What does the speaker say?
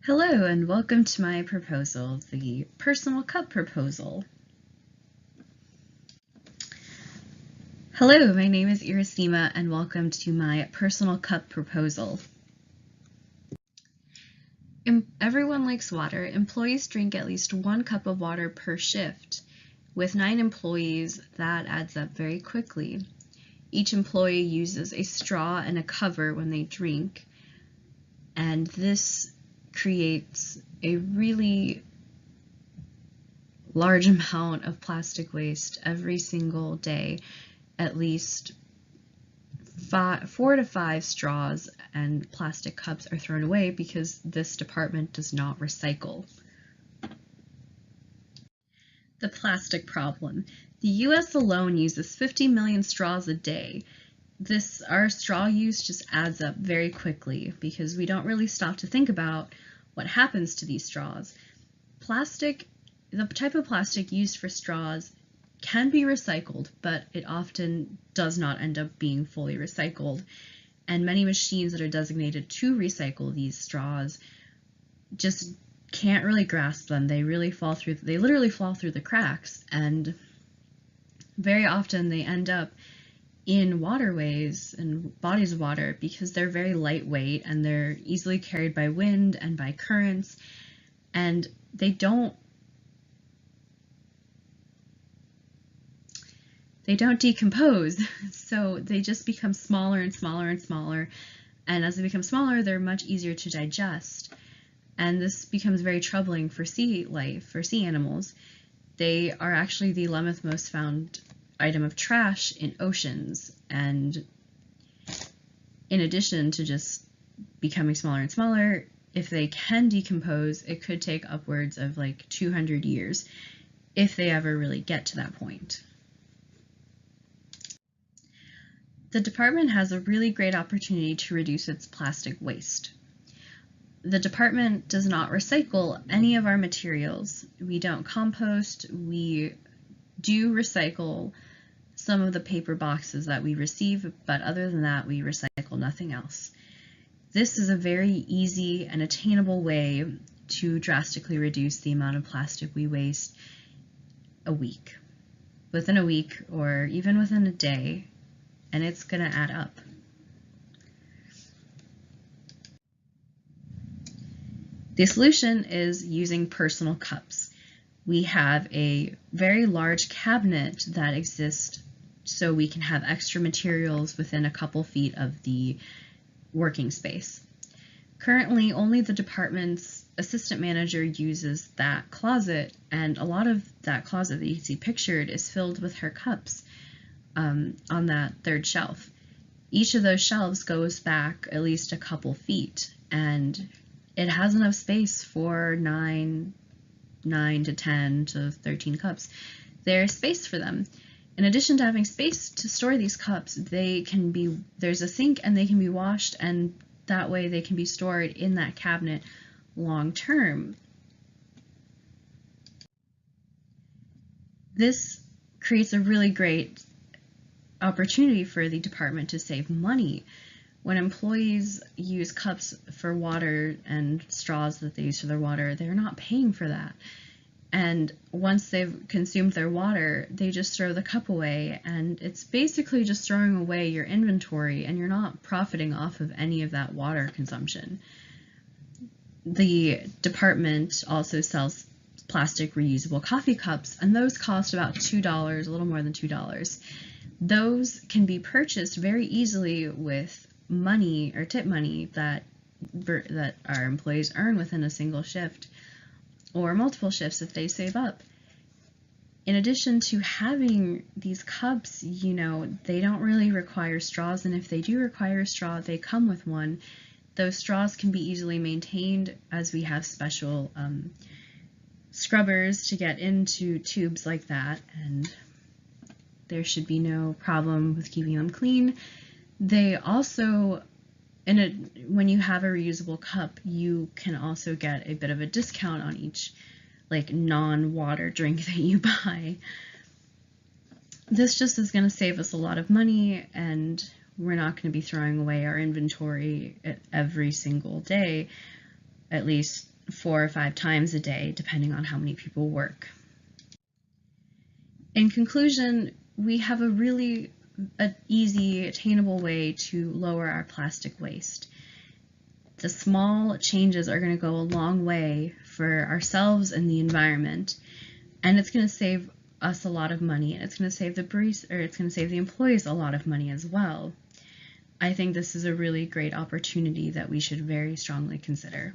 Hello and welcome to my proposal, the personal cup proposal. Hello, my name is Irisima and welcome to my personal cup proposal. Everyone likes water. Employees drink at least 1 cup of water per shift. With 9 employees, that adds up very quickly. Each employee uses a straw and a cover when they drink, and this creates a really large amount of plastic waste every single day. At least 4 to 5 straws and plastic cups are thrown away because this department does not recycle. The plastic problem. The US alone uses 50 million straws a day. Our straw use just adds up very quickly because we don't really stop to think about what happens to these straws. The type of plastic used for straws can be recycled, but it often does not end up being fully recycled. And many machines that are designated to recycle these straws just can't really grasp them. They literally fall through the cracks, and very often they end up in waterways and bodies of water because they're very lightweight and they're easily carried by wind and by currents, and they don't decompose, so they just become smaller and smaller and smaller, and as they become smaller, they're much easier to digest, and this becomes very troubling for sea life, for sea animals. They are actually the 11th most found item of trash in oceans, and in addition to just becoming smaller and smaller, if they can decompose, it could take upwards of like 200 years if they ever really get to that point. The department has a really great opportunity to reduce its plastic waste. The department does not recycle any of our materials. We don't compost. We do recycle some of the paper boxes that we receive, but other than that, we recycle nothing else. This is a very easy and attainable way to drastically reduce the amount of plastic we waste within a week, or even within a day, and it's going to add up. The solution is using personal cups. We have a very large cabinet that exists so we can have extra materials within a couple feet of the working space. Currently, only the department's assistant manager uses that closet, and a lot of that closet that you can see pictured is filled with her cups on that 3rd shelf. Each of those shelves goes back at least a couple feet, and it has enough space for 9 to 10 to 13 cups. There's space for them. In addition to having space to store these cups, there's a sink and they can be washed, and that way they can be stored in that cabinet long term. This creates a really great opportunity for the department to save money. When employees use cups for water and straws that they use for their water, they're not paying for that. And once they've consumed their water, they just throw the cup away, and it's basically just throwing away your inventory, and you're not profiting off of any of that water consumption. The department also sells plastic reusable coffee cups, and those cost about $2, a little more than $2. Those can be purchased very easily with money or tip money that our employees earn within a single shift or multiple shifts if they save up. In addition to having these cups, they don't really require straws, and if they do require a straw, they come with one. Those straws can be easily maintained, as we have special scrubbers to get into tubes like that, and there should be no problem with keeping them clean. They also, when you have a reusable cup, you can also get a bit of a discount on each non-water drink that you buy. This just is going to save us a lot of money, and we're not going to be throwing away our inventory every single day, at least 4 or 5 times a day, depending on how many people work. In conclusion, we have a really easy, attainable way to lower our plastic waste. The small changes are going to go a long way for ourselves and the environment, and it's going to save us a lot of money, and it's going to save the employees a lot of money as well. I think this is a really great opportunity that we should very strongly consider.